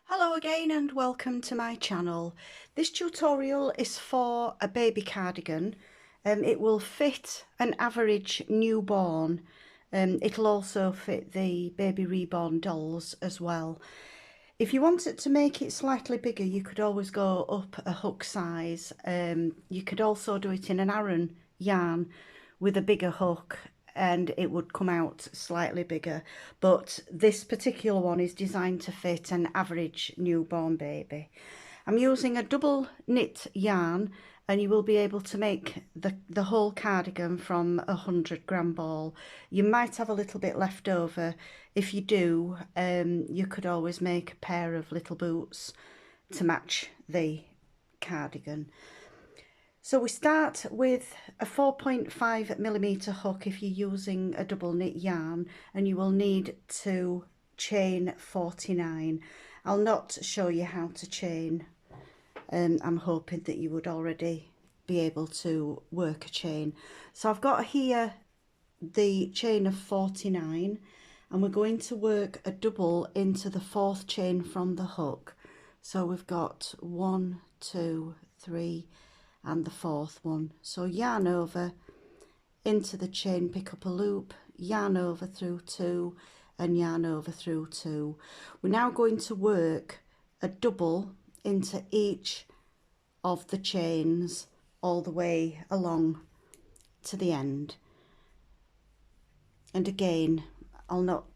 Hello again and welcome to my channel. This tutorial is for a baby cardigan. It will fit an average newborn. It'll also fit the baby reborn dolls as well. If you wanted to make it slightly bigger, you could always go up a hook size. You could also do it in an Aran yarn with a bigger hook and it would come out slightly bigger, but this particular one is designed to fit an average newborn baby. I'm using a double knit yarn and you will be able to make the whole cardigan from a 100-gram ball. You might have a little bit left over. If you do, you could always make a pair of little boots to match the cardigan. So we start with a 4.5mm hook if you're using a double knit yarn, and you will need to chain 49. I'll not show you how to chain. I'm hoping that you would already be able to work a chain. So I've got here the chain of 49 and we're going to work a double into the fourth chain from the hook. So we've got 1, 2, 3 and the fourth one. So yarn over into the chain, pick up a loop, yarn over through 2 and yarn over through 2. We're now going to work a double into each of the chains all the way along to the end. And again, I'll not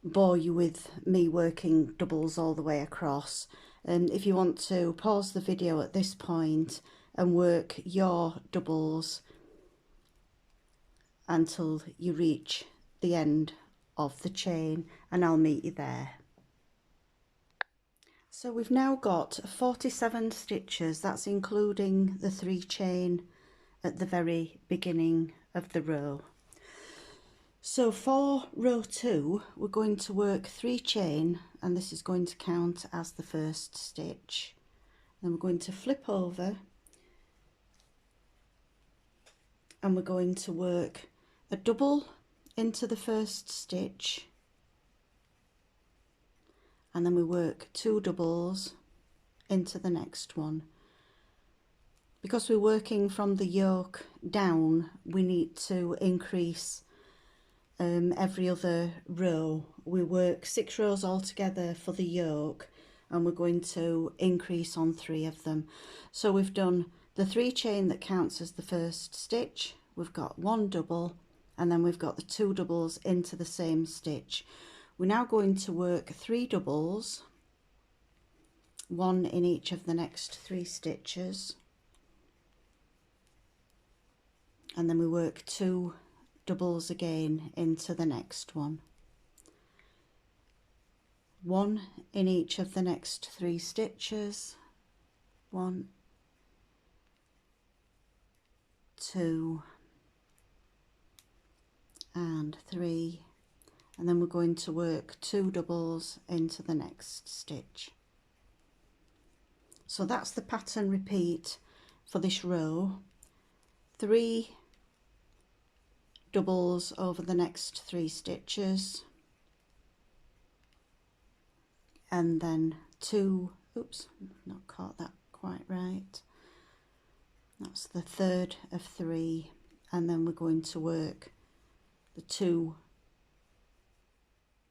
bore you with me working doubles all the way across. And if you want to pause the video at this point and work your doubles until you reach the end of the chain, and I'll meet you there. So we've now got 47 stitches, that's including the 3 chain at the very beginning of the row. So for row 2 we're going to work 3 chain, and this is going to count as the first stitch. Then we're going to flip over and we're going to work a double into the first stitch, and then we work 2 doubles into the next one. Because we're working from the yoke down, we need to increase every other row. We work 6 rows altogether for the yoke, and we're going to increase on 3 of them. So we've done the 3 chain that counts as the first stitch, we've got 1 double, and then we've got the 2 doubles into the same stitch. We're now going to work 3 doubles, 1 in each of the next 3 stitches, and then we work 2 doubles again into the next one. 1 in each of the next 3 stitches, 1, 2 and 3, and then we're going to work 2 doubles into the next stitch. So that's the pattern repeat for this row. 3 doubles over the next 3 stitches, and then 2, oops, not caught that quite right, that's the third of 3, and then we're going to work the 2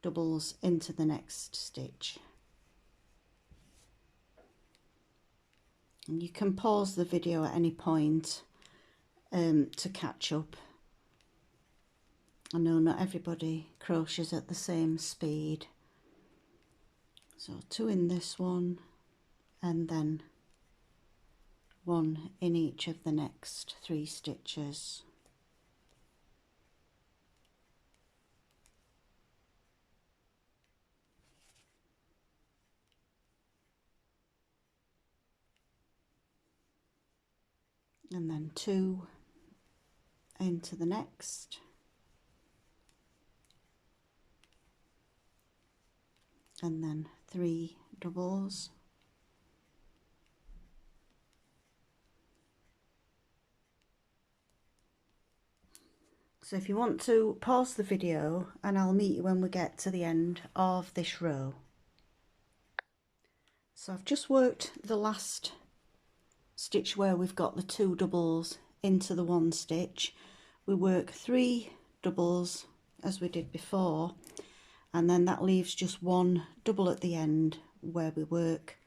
doubles into the next stitch. And you can pause the video at any point to catch up. I know not everybody crochets at the same speed. So 2 in this one, and then 1 in each of the next 3 stitches. And then 2 into the next, and then 3 doubles, so if you want to pause the video and I'll meet you when we get to the end of this row. So I've just worked the last stitch where we've got the 2 doubles into the 1 stitch. We work 3 doubles as we did before, and then that leaves just 1 double at the end where we work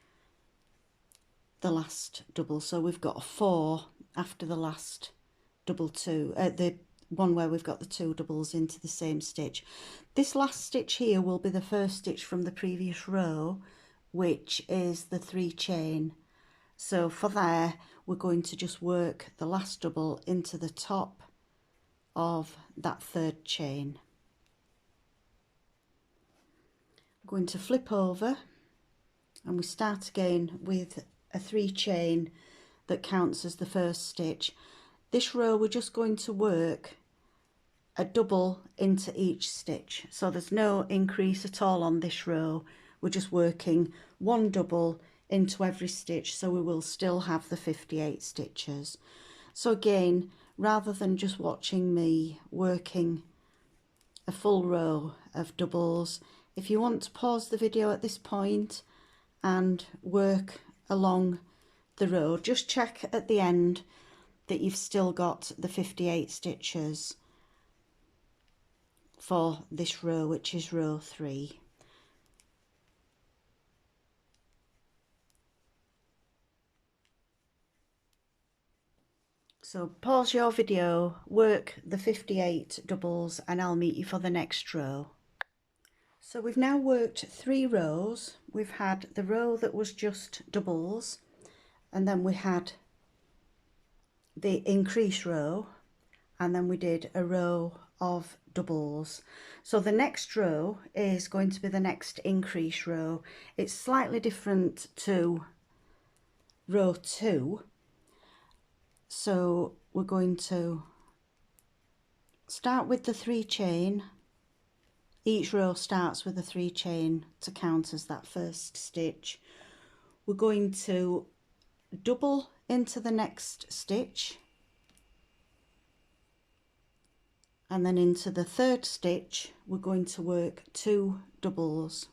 the last double. So we've got a 4 after the last double 2, the one where we've got the 2 doubles into the same stitch. This last stitch here will be the first stitch from the previous row, which is the 3 chain. So for there, we're going to just work the last double into the top of that 3rd chain. I'm going to flip over and we start again with a 3 chain that counts as the first stitch. This row we're just going to work a double into each stitch, so there's no increase at all on this row. We're just working 1 double into every stitch, so we will still have the 58 stitches. So again, rather than just watching me working a full row of doubles, if you want to pause the video at this point and work along the row, just check at the end that you've still got the 58 stitches for this row, which is row 3. So pause your video, work the 58 doubles, and I'll meet you for the next row. So we've now worked 3 rows. We've had the row that was just doubles, and then we had the increase row, and then we did a row of doubles. So the next row is going to be the next increase row. It's slightly different to row 2. So we're going to start with the 3 chain. Each row starts with a 3 chain to count as that first stitch. We're going to double into the next stitch, and then into the 3rd stitch we're going to work 2 doubles.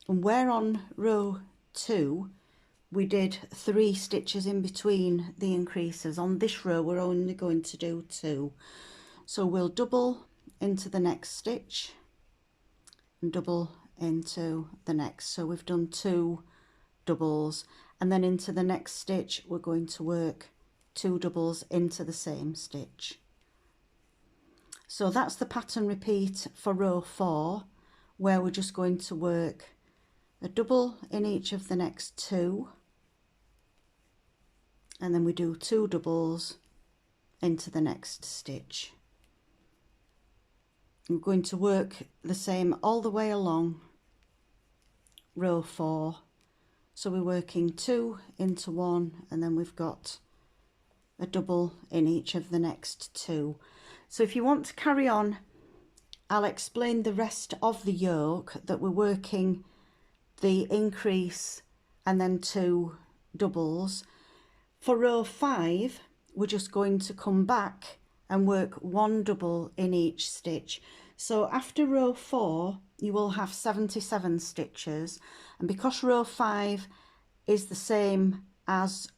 And where on row 2 we did 3 stitches in between the increases, on this row we're only going to do 2. So we'll double into the next stitch and double into the next. So we've done 2 doubles, and then into the next stitch we're going to work 2 doubles into the same stitch. So that's the pattern repeat for row 4, where we're just going to work a double in each of the next 2, and then we do 2 doubles into the next stitch. We're going to work the same all the way along row 4. So we're working 2 into 1, and then we've got a double in each of the next 2. So if you want to carry on, I'll explain the rest of the yoke, that we're working the increase and then 2 doubles. For row 5, we're just going to come back and work 1 double in each stitch. So after row 4 you will have 77 stitches, and because row 5 is the same as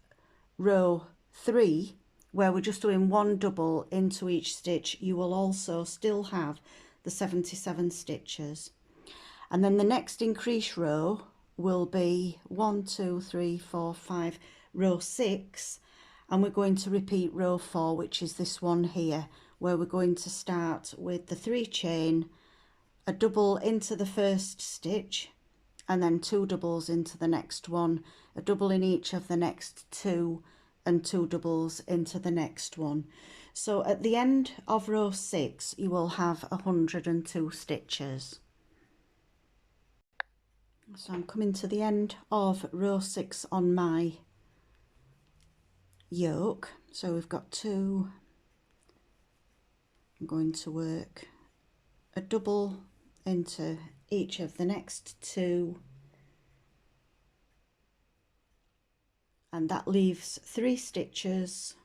row 3, where we're just doing 1 double into each stitch, you will also still have the 77 stitches. And then the next increase row will be 1, 2, 3, 4, 5, row 6, and we're going to repeat row 4, which is this one here, where we're going to start with the 3 chain, a double into the first stitch, and then 2 doubles into the next one, a double in each of the next 2, and 2 doubles into the next one. So at the end of row 6 you will have 102 stitches. So I'm coming to the end of row 6 on my yoke. So we've got 2. I'm going to work a double into each of the next 2, and that leaves 3 stitches.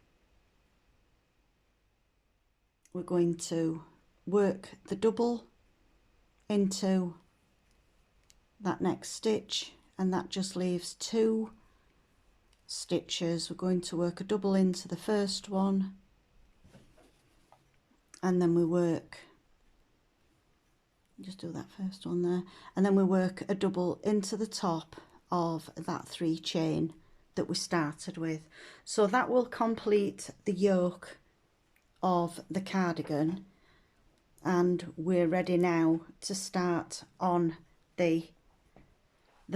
We're going to work the double into that next stitch, and that just leaves 2 stitches. We're going to work a double into the first one, and then we work, just do that first one there, and then we work a double into the top of that 3 chain that we started with. So that will complete the yoke of the cardigan, and we're ready now to start on the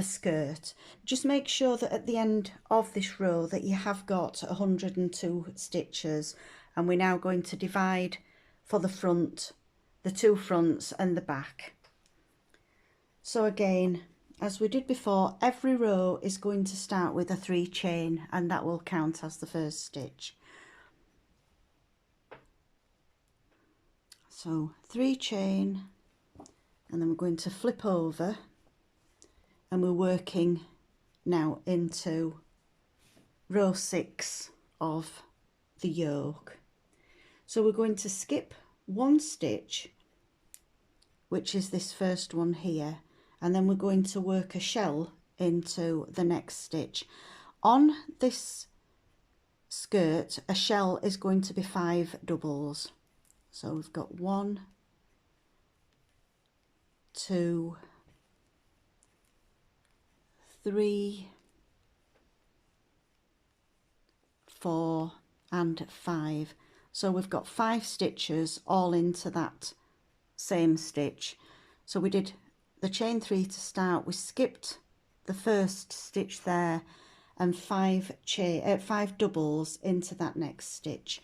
skirt. Just make sure that at the end of this row that you have got 102 stitches, and we're now going to divide for the front, the 2 fronts and the back. So again, as we did before, every row is going to start with a 3 chain, and that will count as the first stitch. So 3 chain, and then we're going to flip over, and we're working now into row 6 of the yoke. So we're going to skip 1 stitch, which is this first one here, and then we're going to work a shell into the next stitch. On this skirt, a shell is going to be 5 doubles. So we've got 1, 2, 3, 4 and 5. So we've got 5 stitches all into that same stitch. So we did the chain 3 to start, we skipped the first stitch there, and 5 doubles into that next stitch.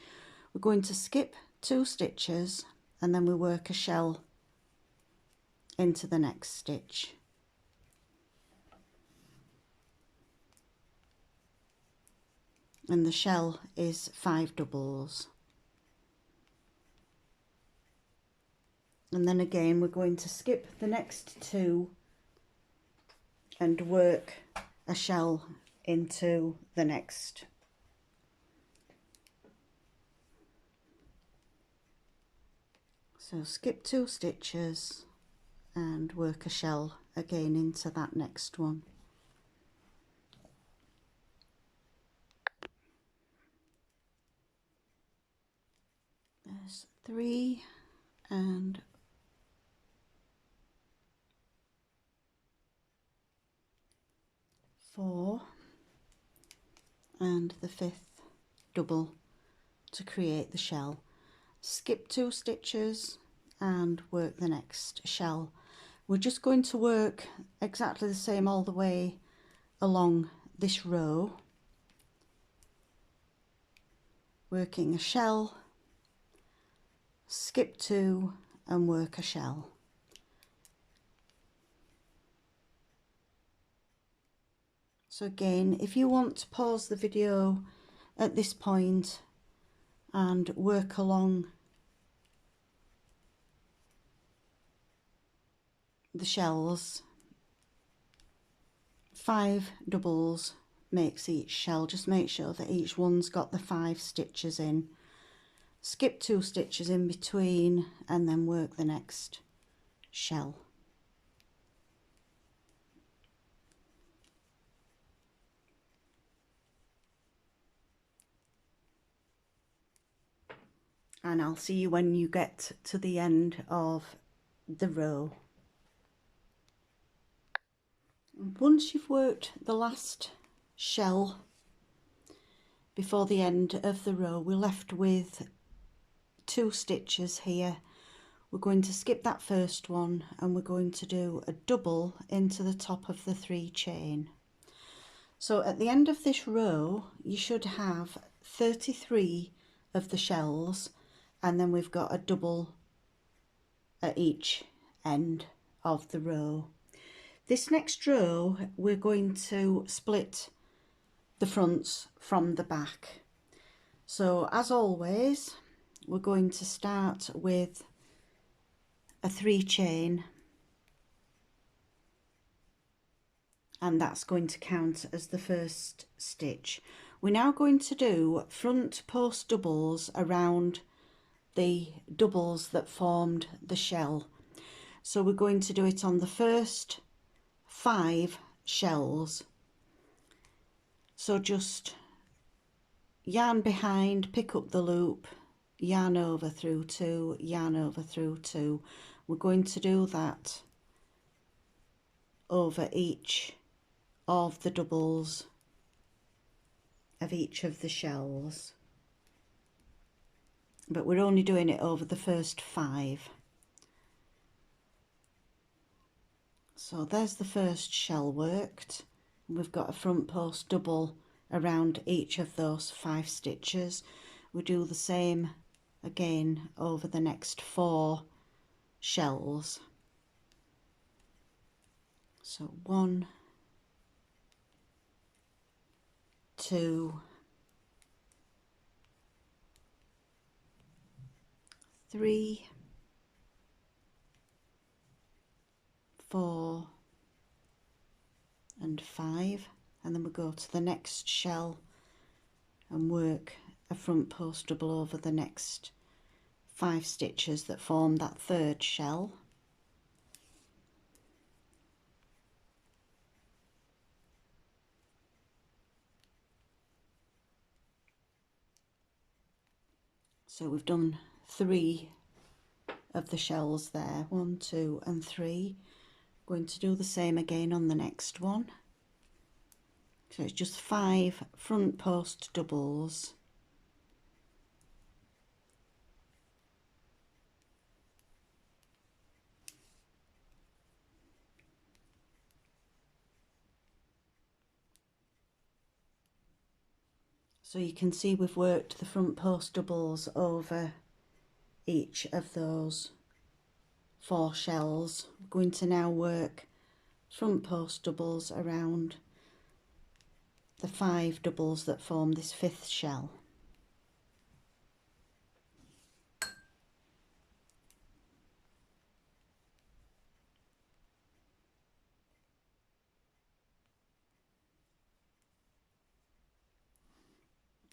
We're going to skip 2 stitches, and then we work a shell into the next stitch. And the shell is 5 doubles. And then again we're going to skip the next 2 and work a shell into the next. So skip 2 stitches and work a shell again into that next one. There's 3 and 4 and the 5th double to create the shell. Skip 2 stitches and work the next shell. We're just going to work exactly the same all the way along this row, working a shell, skip 2 and work a shell. So again, if you want to pause the video at this point and work along the shells, 5 doubles makes each shell. Just make sure that each one's got the 5 stitches in. Skip 2 stitches in between and then work the next shell. And I'll see you when you get to the end of the row. Once you've worked the last shell before the end of the row, we're left with 2 stitches here. We're going to skip that first one and we're going to do a double into the top of the 3 chain. So at the end of this row you should have 33 of the shells, and then we've got a double at each end of the row. This next row we're going to split the fronts from the back. So as always, we're going to start with a 3 chain, and that's going to count as the first stitch. We're now going to do front post doubles around the doubles that formed the shell. So we're going to do it on the first 5 shells. So just yarn behind, pick up the loop, yarn over through 2, yarn over through 2. We're going to do that over each of the doubles of each of the shells, but we're only doing it over the first 5. So there's the first shell worked. We've got a front post double around each of those 5 stitches. We do the same again over the next 4 shells. So 1, 2, 3, 4 and 5, and then we go to the next shell and work a front post double over the next 5 stitches that form that 3rd shell. So we've done 3 of the shells there, 1, 2 and 3. Going to do the same again on the next one. So it's just 5 front post doubles. So you can see we've worked the front post doubles over each of those 4 shells. We're going to now work front post doubles around the 5 doubles that form this 5th shell.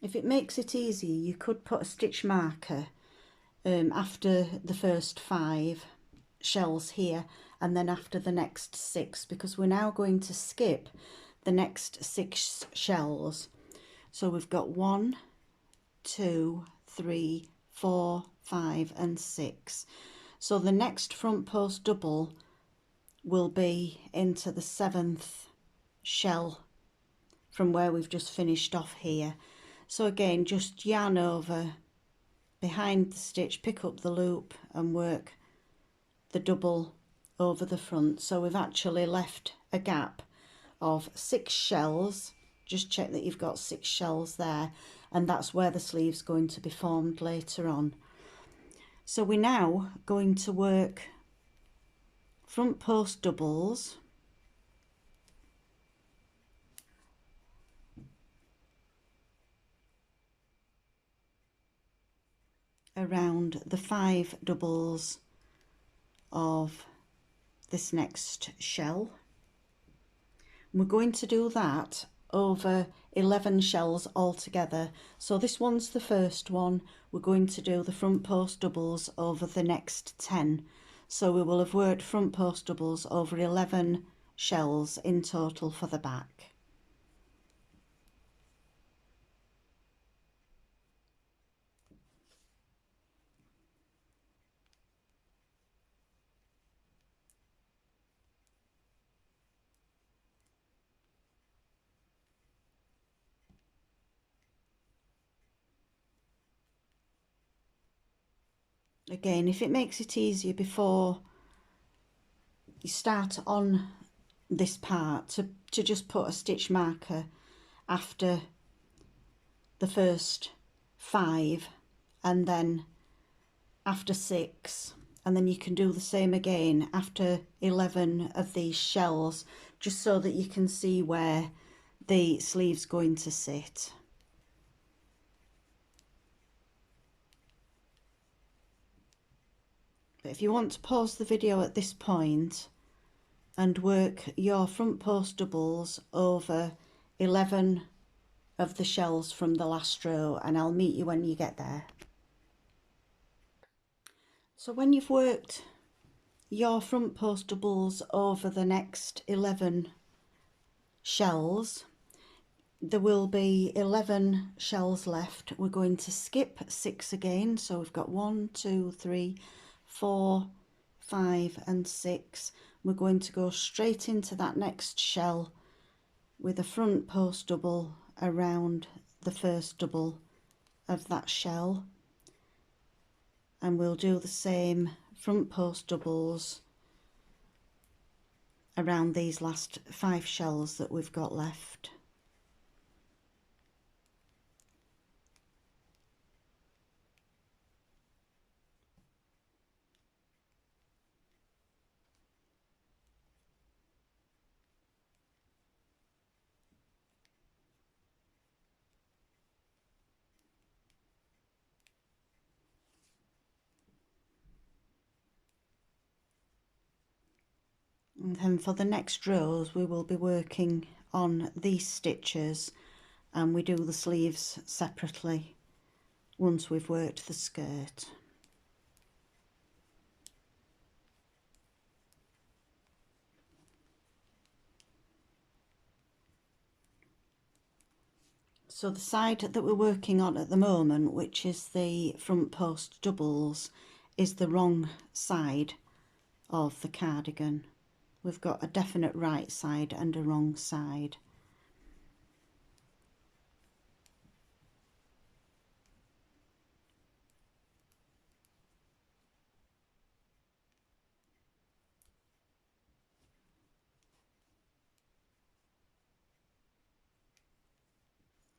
If it makes it easier, you could put a stitch marker after the first 5 shells here and then after the next 6, because we're now going to skip the next 6 shells. So we've got 1, 2, 3, 4, 5 and 6. So the next front post double will be into the 7th shell from where we've just finished off here. So again, just yarn over behind the stitch, pick up the loop and work the double over the front. So we've actually left a gap of 6 shells. Just check that you've got 6 shells there, and that's where the sleeve's going to be formed later on. So we're now going to work front post doubles around the 5 doubles of this next shell. We're going to do that over 11 shells altogether. So this one's the first one. We're going to do the front post doubles over the next 10. So we will have worked front post doubles over 11 shells in total for the back. Again, if it makes it easier before you start on this part to just put a stitch marker after the first 5 and then after 6, and then you can do the same again after 11 of these shells, just so that you can see where the sleeve's going to sit. But if you want to pause the video at this point and work your front post doubles over 11 of the shells from the last row, and I'll meet you when you get there. So when you've worked your front post doubles over the next 11 shells, there will be 11 shells left. We're going to skip 6 again, so we've got 1, 2, 3, 4, 5 and 6. We're going to go straight into that next shell with a front post double around the first double of that shell, and we'll do the same front post doubles around these last 5 shells that we've got left. And then for the next rows we will be working on these stitches, and we do the sleeves separately once we've worked the skirt. So the side that we're working on at the moment, which is the front post doubles, is the wrong side of the cardigan. We've got a definite right side and a wrong side.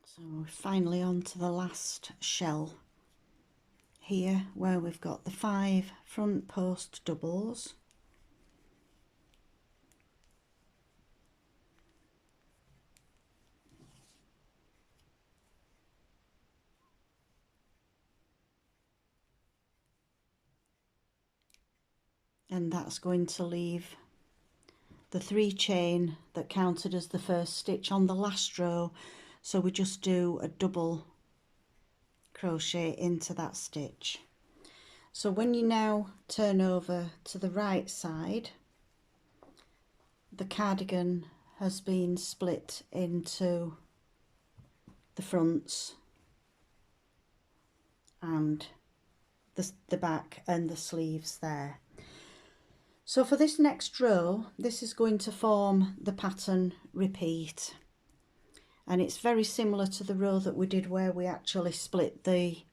So we're finally on to the last shell here, where we've got the 5 front post doubles. And that's going to leave the 3 chain that counted as the first stitch on the last row, so we just do a double crochet into that stitch. So when you now turn over to the right side, the cardigan has been split into the fronts and the back and the sleeves there. So for this next row, this is going to form the pattern repeat, and it's very similar to the row that we did where we actually split the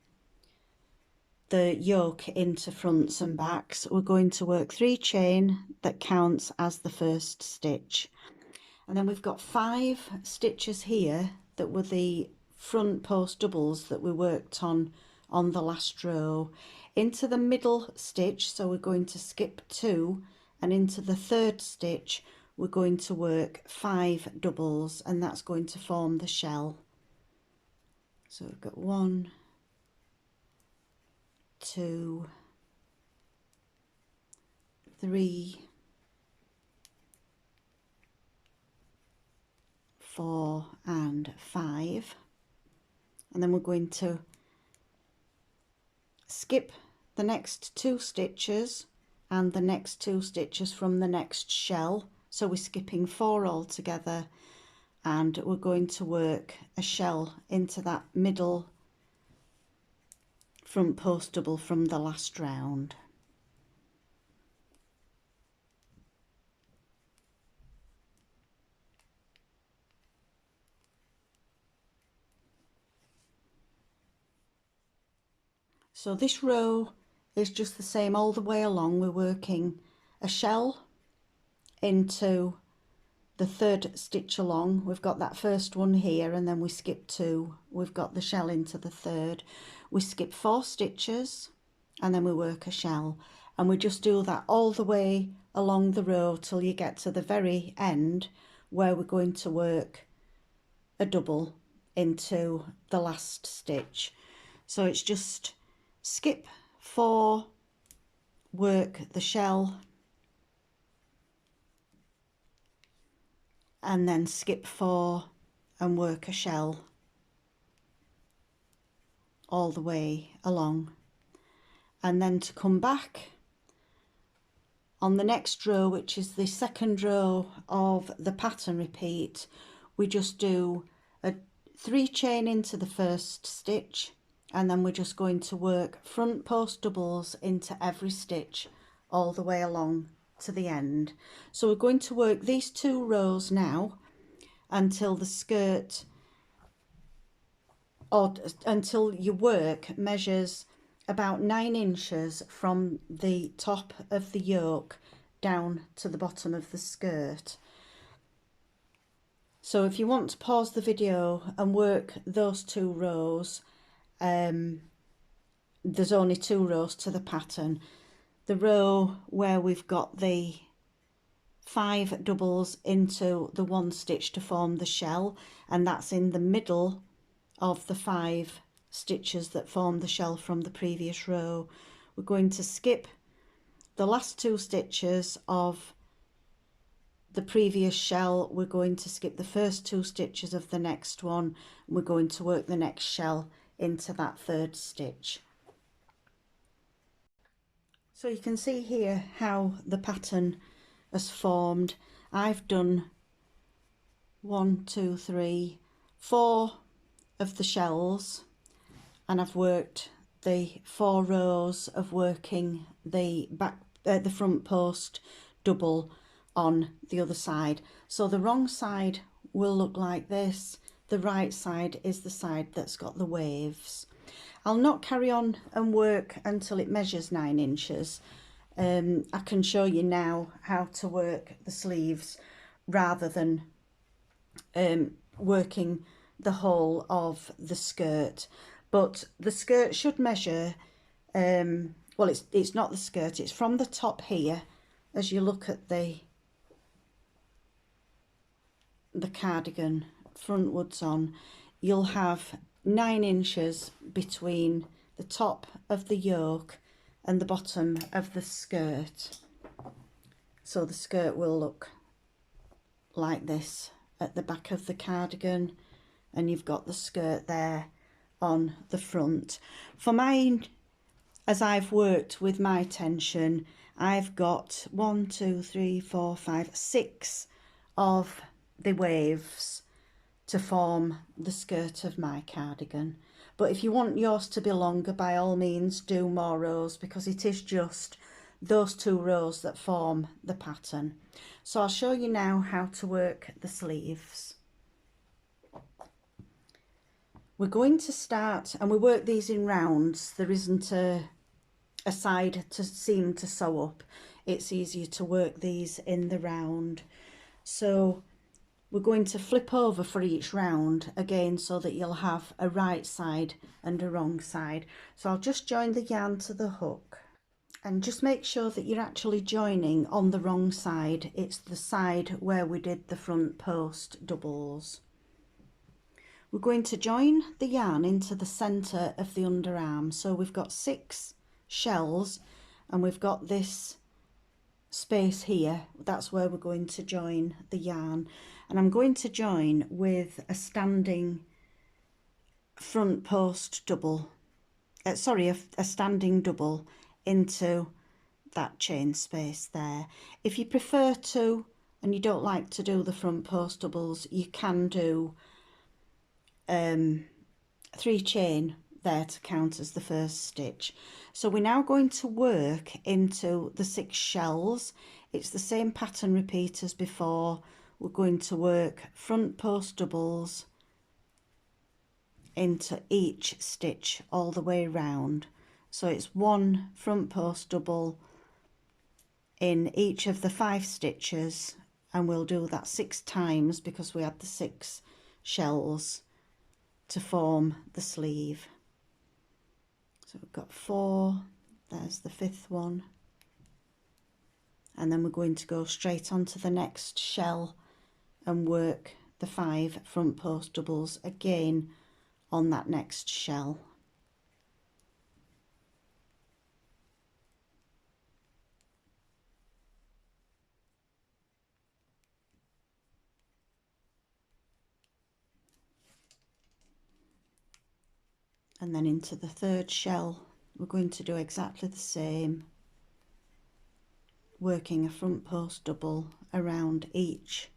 yoke into fronts and backs. We're going to work 3 chain that counts as the first stitch, and then we've got 5 stitches here that were the front post doubles that we worked on the last row into the middle stitch. So we're going to skip 2, and into the 3rd stitch we're going to work 5 doubles, and that's going to form the shell. So we've got 1, 2, 3, 4 and 5, and then we're going to skip the next 2 stitches and the next 2 stitches from the next shell, so we're skipping 4 altogether, and we're going to work a shell into that middle front post double from the last round. So this row is just the same all the way along. We're working a shell into the 3rd stitch along. We've got that first one here, and then we skip 2. We've got the shell into the 3rd. We skip 4 stitches, and then we work a shell, and we just do that all the way along the row till you get to the very end, where we're going to work a double into the last stitch. So it's just skip 4, work the shell, and then skip 4 and work a shell all the way along, and then to come back on the next row, which is the second row of the pattern repeat, we just do a 3 chain into the first stitch, and then we're just going to work front post doubles into every stitch all the way along to the end. So we're going to work these 2 rows now until the skirt, or until your work measures about 9 inches from the top of the yoke down to the bottom of the skirt. So if you want to pause the video and work those 2 rows, there's only 2 rows to the pattern. The row where we've got the 5 doubles into the 1 stitch to form the shell, and that's in the middle of the 5 stitches that form the shell from the previous row. We're going to skip the last 2 stitches of the previous shell. We're going to skip the first 2 stitches of the next one. We're going to work the next shell into that 3rd stitch. So you can see here how the pattern has formed. I've done 1, 2, 3, 4 of the shells, and I've worked the 4 rows of working the the front post double on the other side. So the wrong side will look like this. The right side is the side that's got the waves. I'll not carry on and work until it measures 9 inches. I can show you now how to work the sleeves rather than working the whole of the skirt. But the skirt should measure, well, it's not the skirt, it's from the top here. As you look at the cardigan frontwards on, you'll have 9 inches between the top of the yoke and the bottom of the skirt. So the skirt will look like this at the back of the cardigan, and you've got the skirt there on the front. For mine, as I've worked with my tension, I've got 1, 2, 3, 4, 5, 6 of the waves to form the skirt of my cardigan. But if you want yours to be longer, by all means do more rows, because it is just those 2 rows that form the pattern. So I'll show you now how to work the sleeves. We're going to start, and we work these in rounds. There isn't a side to seam to sew up. It's easier to work these in the round. So we're going to flip over for each round again, so that you'll have a right side and a wrong side. So I'll just join the yarn to the hook, and just make sure that you're actually joining on the wrong side. It's the side where we did the front post doubles. We're going to join the yarn into the centre of the underarm. So we've got 6 shells, and we've got this space here. That's where we're going to join the yarn, and I'm going to join with a standing front post double, a standing double into that chain space there. If you prefer to, and you don't like to do the front post doubles, you can do 3 chain there to count as the first stitch. So we're now going to work into the 6 shells. It's the same pattern repeat as before. We're going to work front post doubles into each stitch all the way round. So it's 1 front post double in each of the 5 stitches, and we'll do that 6 times because we had the 6 shells to form the sleeve. So we've got 4, there's the 5th one, and then we're going to go straight onto the next shell and work the 5 front post doubles again on that next shell. And then into the 3rd shell we're going to do exactly the same. working a front post double around each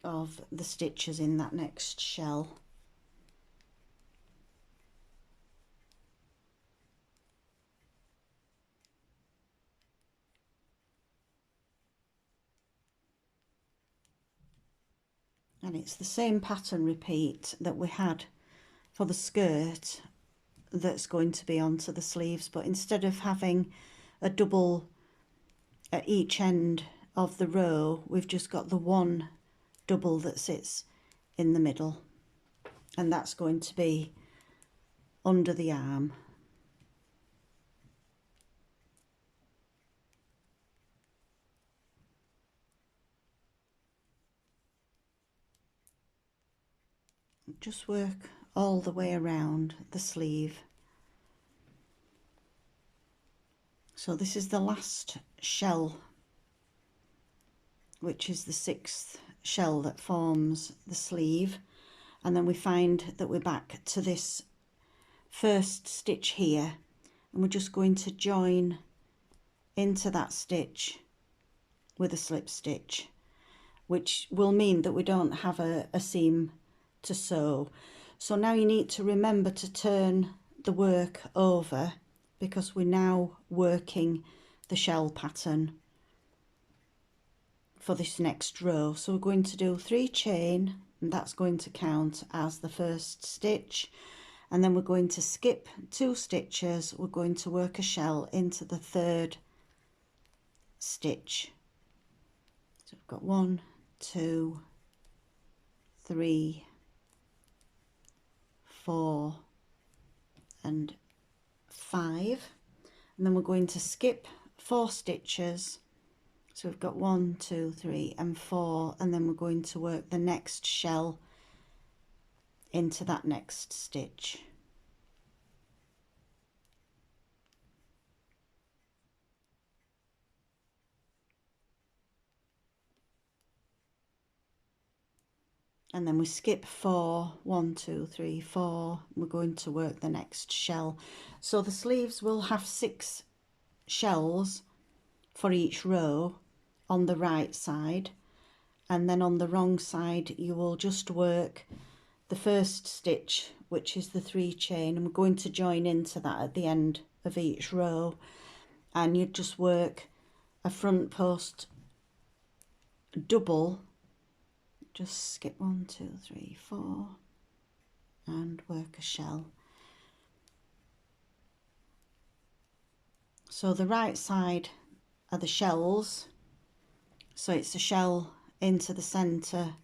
of the stitches in that next shell. And it's the same pattern repeat that we had for the skirt that's going to be onto the sleeves, but instead of having a double at each end of the row, we've just got the one double that sits in the middle, and that's going to be under the arm. Just work all the way around the sleeve. So this is the last shell, which is the 6th shell that forms the sleeve, and then we find that we're back to this first stitch here, and we're just going to join into that stitch with a slip stitch, which will mean that we don't have a seam to sew. So now you need to remember to turn the work over, because we're now working the shell pattern for this next row. So we're going to do 3 chain, and that's going to count as the first stitch, and then we're going to skip 2 stitches. We're going to work a shell into the 3rd stitch. So we've got 1, 2, 3, 4 and 5, and then we're going to skip 4 stitches. So we've got 1, 2, 3 and 4, and then we're going to work the next shell into that next stitch. And then we skip 4, 1, 2, 3, 4. We're going to work the next shell. So the sleeves will have 6 shells for each row on the right side, and then on the wrong side you will just work the first stitch, which is the 3 chain, and we're going to join into that at the end of each row, and you just work a front post double. Just skip 1, 2, 3, 4 and work a shell. So the right side are the shells, so it's a shell into the center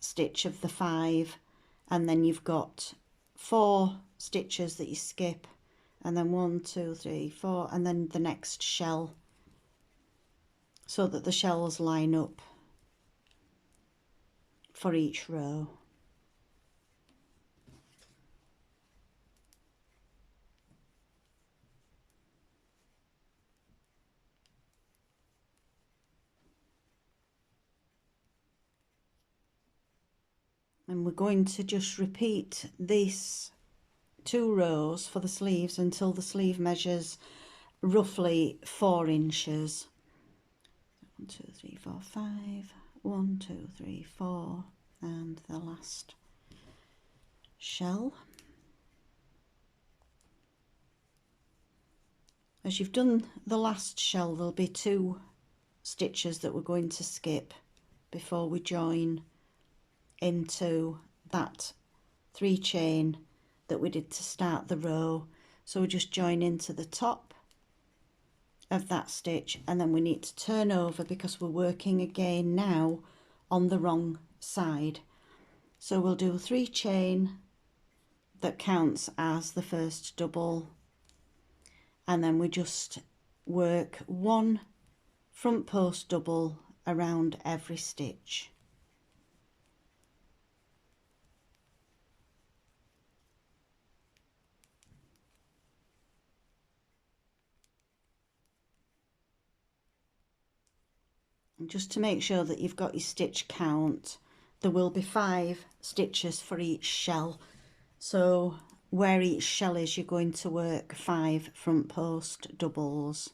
stitch of the 5, and then you've got 4 stitches that you skip, and then 1, 2, 3, 4, and then the next shell, so that the shells line up for each row. And we're going to just repeat these 2 rows for the sleeves until the sleeve measures roughly 4 inches. 1, 2, 3, 4, 5, 1, 2, 3, 4, and the last shell. As you've done the last shell, there'll be 2 stitches that we're going to skip before we join into that 3 chain that we did to start the row. So we just join into the top of that stitch, and then we need to turn over because we're working again now on the wrong side. So we'll do 3 chain that counts as the first double, and then we just work 1 front post double around every stitch. And just to make sure that you've got your stitch count, there will be 5 stitches for each shell. So where each shell is, you're going to work 5 front post doubles.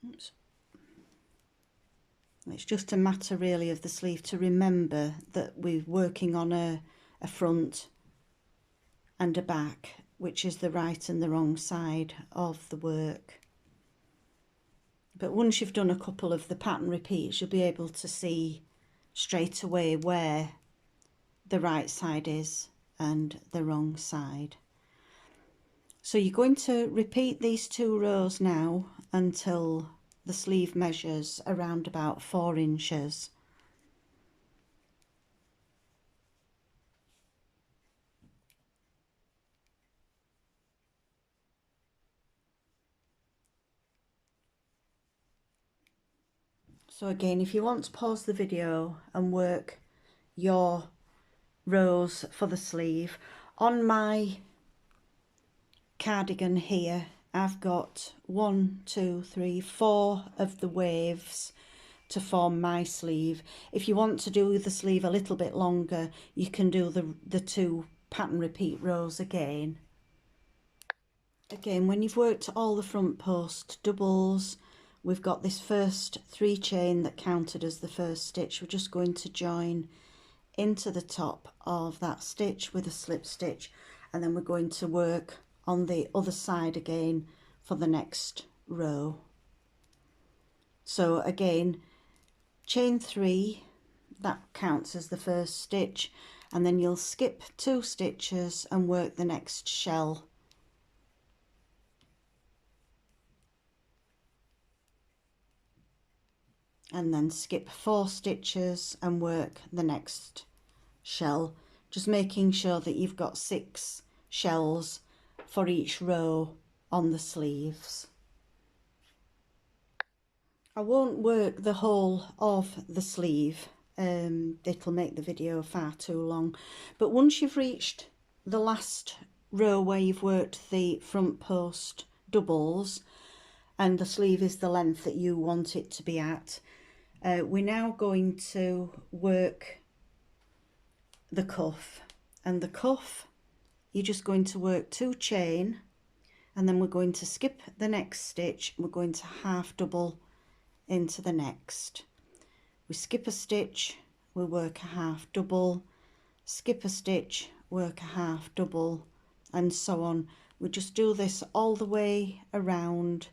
Oops. It's just a matter really of the sleeve to remember that we're working on a front and a back, which is the right and the wrong side of the work. But once you've done a couple of the pattern repeats, you'll be able to see straight away where the right side is and the wrong side. So you're going to repeat these 2 rows now until the sleeve measures around about 4 inches. So again, if you want to pause the video and work your rows for the sleeve, on my cardigan here I've got 1, 2, 3, 4 of the waves to form my sleeve. If you want to do the sleeve a little bit longer, you can do the 2 pattern repeat rows again. Again, when you've worked all the front post doubles, we've got this first 3 chain that counted as the first stitch. We're just going to join into the top of that stitch with a slip stitch, and then we're going to work on the other side again for the next row. So again, chain 3, that counts as the first stitch, and then you'll skip 2 stitches and work the next shell. And then skip 4 stitches and work the next shell, just making sure that you've got 6 shells for each row on the sleeves. I won't work the whole of the sleeve, it'll make the video far too long, but once you've reached the last row where you've worked the front post doubles and the sleeve is the length that you want it to be at, we're now going to work the cuff. And the cuff, you're just going to work 2 chain, and then we're going to skip the next stitch. We're going to half double into the next. We skip a stitch, we work a half double, skip a stitch, work a half double, and so on. We just do this all the way around,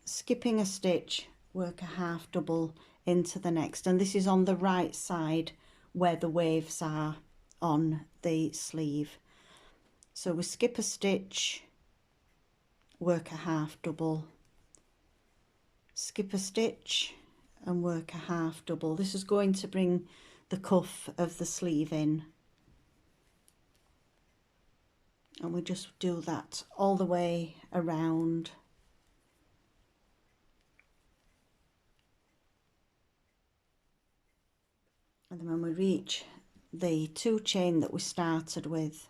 skipping a stitch, work a half double into the next, and this is on the right side where the waves are on the sleeve. So we skip a stitch, work a half double, skip a stitch and work a half double. This is going to bring the cuff of the sleeve in, and we just do that all the way around. And then when we reach the 2 chain that we started with,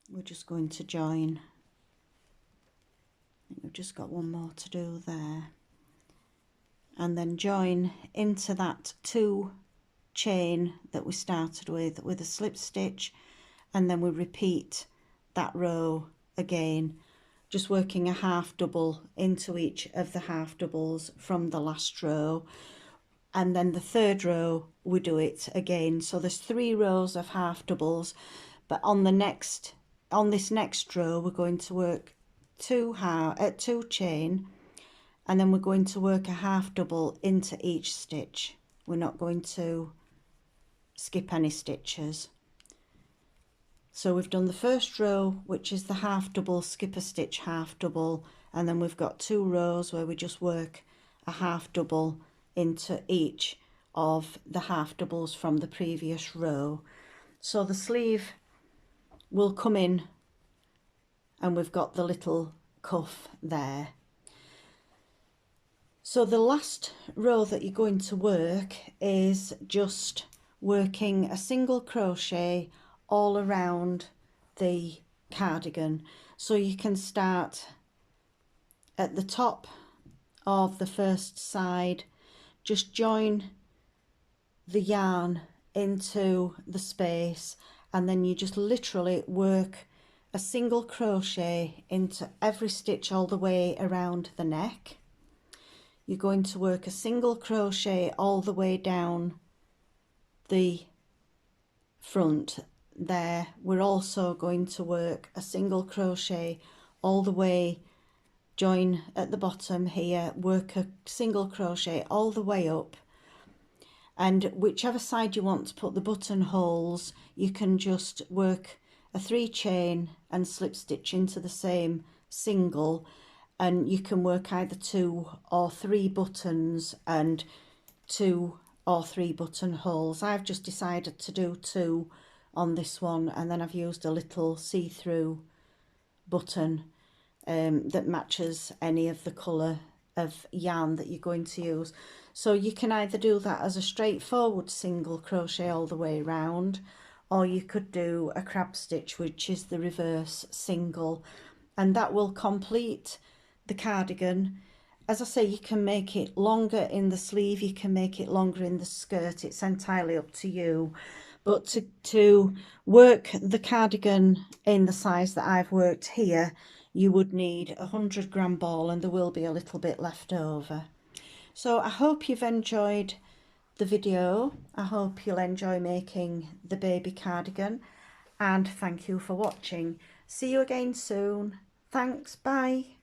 we're just going to join. I think we've just got one more to do there. And then join into that 2 chain that we started with a slip stitch, and then we repeat that row again, just working a half double into each of the half doubles from the last row. And then the 3rd row we do it again. So there's 3 rows of half doubles, but on this next row we're going to work 2 chain, and then we're going to work a half double into each stitch. We're not going to skip any stitches. So we've done the first row, which is the half double, skip a stitch, half double, and then we've got 2 rows where we just work a half double into each of the half doubles from the previous row. So the sleeve will come in and we've got the little cuff there. So the last row that you're going to work is just working a single crochet all around the cardigan. So you can start at the top of the first side, just join the yarn into the space, and then you just literally work a single crochet into every stitch all the way around the neck. You're going to work a single crochet all the way down the front there. We're also going to work a single crochet all the way, join at the bottom here, work a single crochet all the way up, and whichever side you want to put the buttonholes, you can just work a 3 chain and slip stitch into the same single, and you can work either 2 or 3 buttons and 2 or 3 buttonholes. I've just decided to do 2 on this one, and then I've used a little see-through button that matches any of the colour of yarn that you're going to use. So you can either do that as a straightforward single crochet all the way around, or you could do a crab stitch, which is the reverse single, and that will complete the cardigan. As I say, you can make it longer in the sleeve, you can make it longer in the skirt, it's entirely up to you. But to work the cardigan in the size that I've worked here, you would need a 100-gram ball, and there will be a little bit left over. So I hope you've enjoyed the video. I hope you'll enjoy making the baby cardigan, and thank you for watching. See you again soon. Thanks, bye.